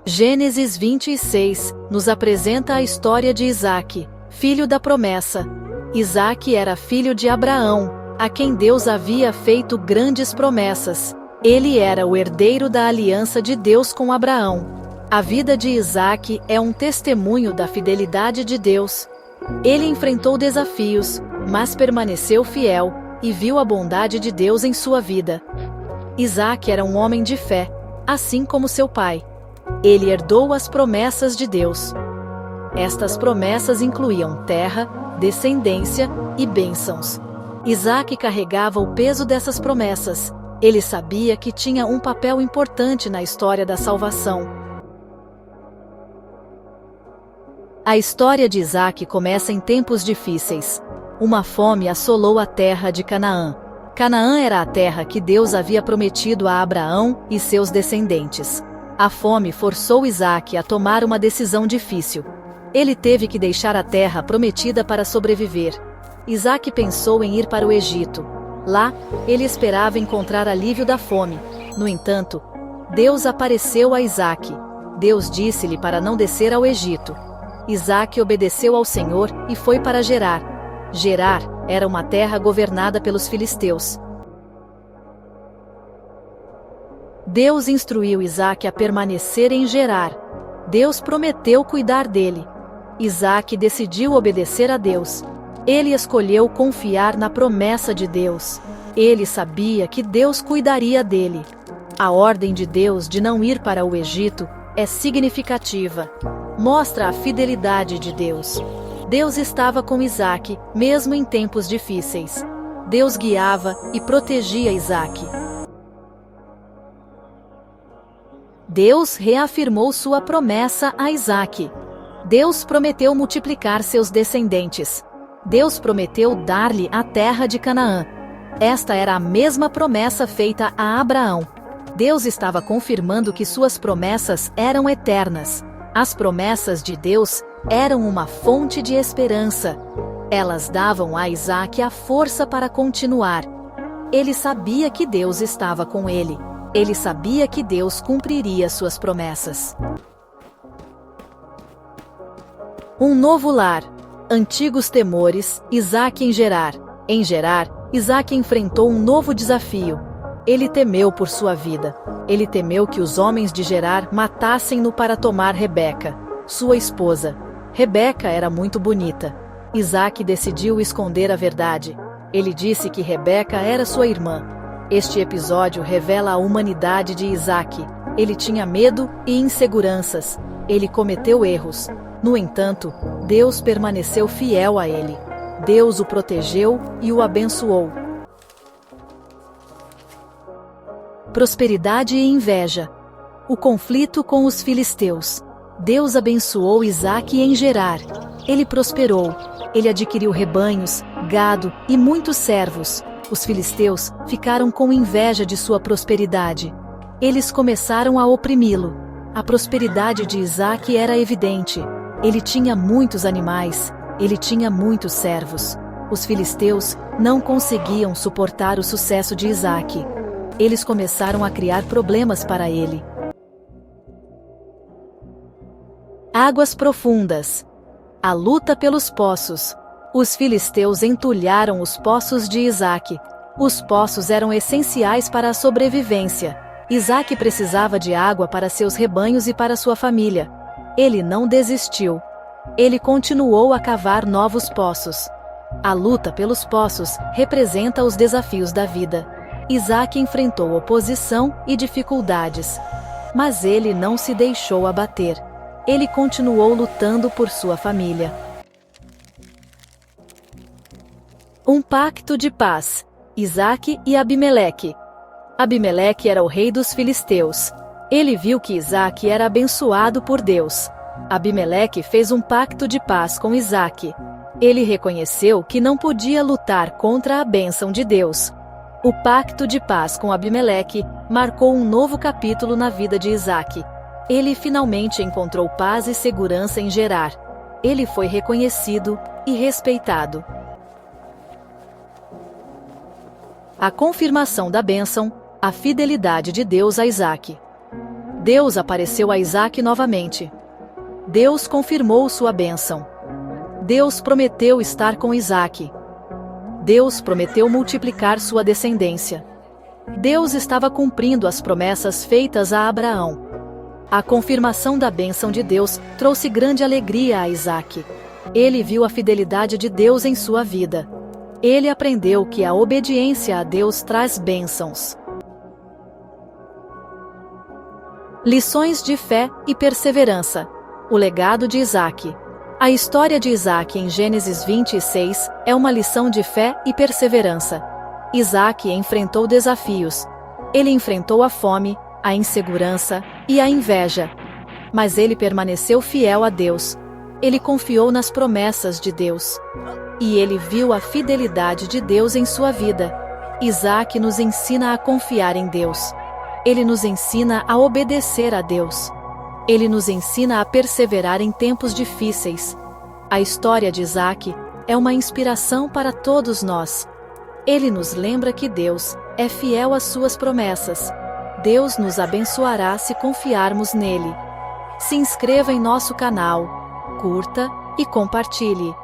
Gênesis 26 nos apresenta a história de Isaque, filho da promessa. Isaque era filho de Abraão, a quem Deus havia feito grandes promessas. Ele era o herdeiro da aliança de Deus com Abraão. A vida de Isaque é um testemunho da fidelidade de Deus. Ele enfrentou desafios, mas permaneceu fiel e viu a bondade de Deus em sua vida. Isaque era um homem de fé, assim como seu pai. Ele herdou as promessas de Deus. Estas promessas incluíam terra, descendência e bênçãos. Isaque carregava o peso dessas promessas. Ele sabia que tinha um papel importante na história da salvação. A história de Isaque começa em tempos difíceis. Uma fome assolou a terra de Canaã. Canaã era a terra que Deus havia prometido a Abraão e seus descendentes. A fome forçou Isaque a tomar uma decisão difícil. Ele teve que deixar a terra prometida para sobreviver. Isaque pensou em ir para o Egito. Lá, ele esperava encontrar alívio da fome. No entanto, Deus apareceu a Isaque. Deus disse-lhe para não descer ao Egito. Isaque obedeceu ao Senhor e foi para Gerar. Gerar era uma terra governada pelos filisteus. Deus instruiu Isaque a permanecer em Gerar. Deus prometeu cuidar dele. Isaque decidiu obedecer a Deus. Ele escolheu confiar na promessa de Deus. Ele sabia que Deus cuidaria dele. A ordem de Deus de não ir para o Egito é significativa. Mostra a fidelidade de Deus. Deus estava com Isaque, mesmo em tempos difíceis. Deus guiava e protegia Isaque. Deus reafirmou sua promessa a Isaque. Deus prometeu multiplicar seus descendentes. Deus prometeu dar-lhe a terra de Canaã. Esta era a mesma promessa feita a Abraão. Deus estava confirmando que suas promessas eram eternas. As promessas de Deus eram uma fonte de esperança. Elas davam a Isaque a força para continuar. Ele sabia que Deus estava com ele. Ele sabia que Deus cumpriria suas promessas. Um novo lar. Antigos temores. Isaque em Gerar. Em Gerar, Isaque enfrentou um novo desafio. Ele temeu por sua vida. Ele temeu que os homens de Gerar matassem-no para tomar Rebeca, sua esposa. Rebeca era muito bonita. Isaque decidiu esconder a verdade. Ele disse que Rebeca era sua irmã. Este episódio revela a humanidade de Isaque. Ele tinha medo e inseguranças. Ele cometeu erros. No entanto, Deus permaneceu fiel a ele. Deus o protegeu e o abençoou. Prosperidade e inveja. O conflito com os filisteus. Deus abençoou Isaque em Gerar. Ele prosperou. Ele adquiriu rebanhos, gado e muitos servos. Os filisteus ficaram com inveja de sua prosperidade. Eles começaram a oprimi-lo. A prosperidade de Isaque era evidente. Ele tinha muitos animais. Ele tinha muitos servos. Os filisteus não conseguiam suportar o sucesso de Isaque. Eles começaram a criar problemas para ele. Águas profundas. A luta pelos poços. Os filisteus entulharam os poços de Isaque. Os poços eram essenciais para a sobrevivência. Isaque precisava de água para seus rebanhos e para sua família. Ele não desistiu. Ele continuou a cavar novos poços. A luta pelos poços representa os desafios da vida. Isaque enfrentou oposição e dificuldades. Mas ele não se deixou abater. Ele continuou lutando por sua família. Um pacto de paz. Isaque e Abimeleque. Abimeleque era o rei dos filisteus. Ele viu que Isaque era abençoado por Deus. Abimeleque fez um pacto de paz com Isaque. Ele reconheceu que não podia lutar contra a bênção de Deus. O pacto de paz com Abimeleque marcou um novo capítulo na vida de Isaque. Ele finalmente encontrou paz e segurança em Gerar. Ele foi reconhecido e respeitado. A confirmação da bênção, a fidelidade de Deus a Isaque. Deus apareceu a Isaque novamente. Deus confirmou sua bênção. Deus prometeu estar com Isaque. Deus prometeu multiplicar sua descendência. Deus estava cumprindo as promessas feitas a Abraão. A confirmação da bênção de Deus trouxe grande alegria a Isaque. Ele viu a fidelidade de Deus em sua vida. Ele aprendeu que a obediência a Deus traz bênçãos. Lições de fé e perseverança. O legado de Isaque. A história de Isaque em Gênesis 26 é uma lição de fé e perseverança. Isaque enfrentou desafios. Ele enfrentou a fome, a insegurança e a inveja. Mas ele permaneceu fiel a Deus. Ele confiou nas promessas de Deus. E ele viu a fidelidade de Deus em sua vida. Isaque nos ensina a confiar em Deus. Ele nos ensina a obedecer a Deus. Ele nos ensina a perseverar em tempos difíceis. A história de Isaque é uma inspiração para todos nós. Ele nos lembra que Deus é fiel às suas promessas. Deus nos abençoará se confiarmos nele. Se inscreva em nosso canal, curta e compartilhe.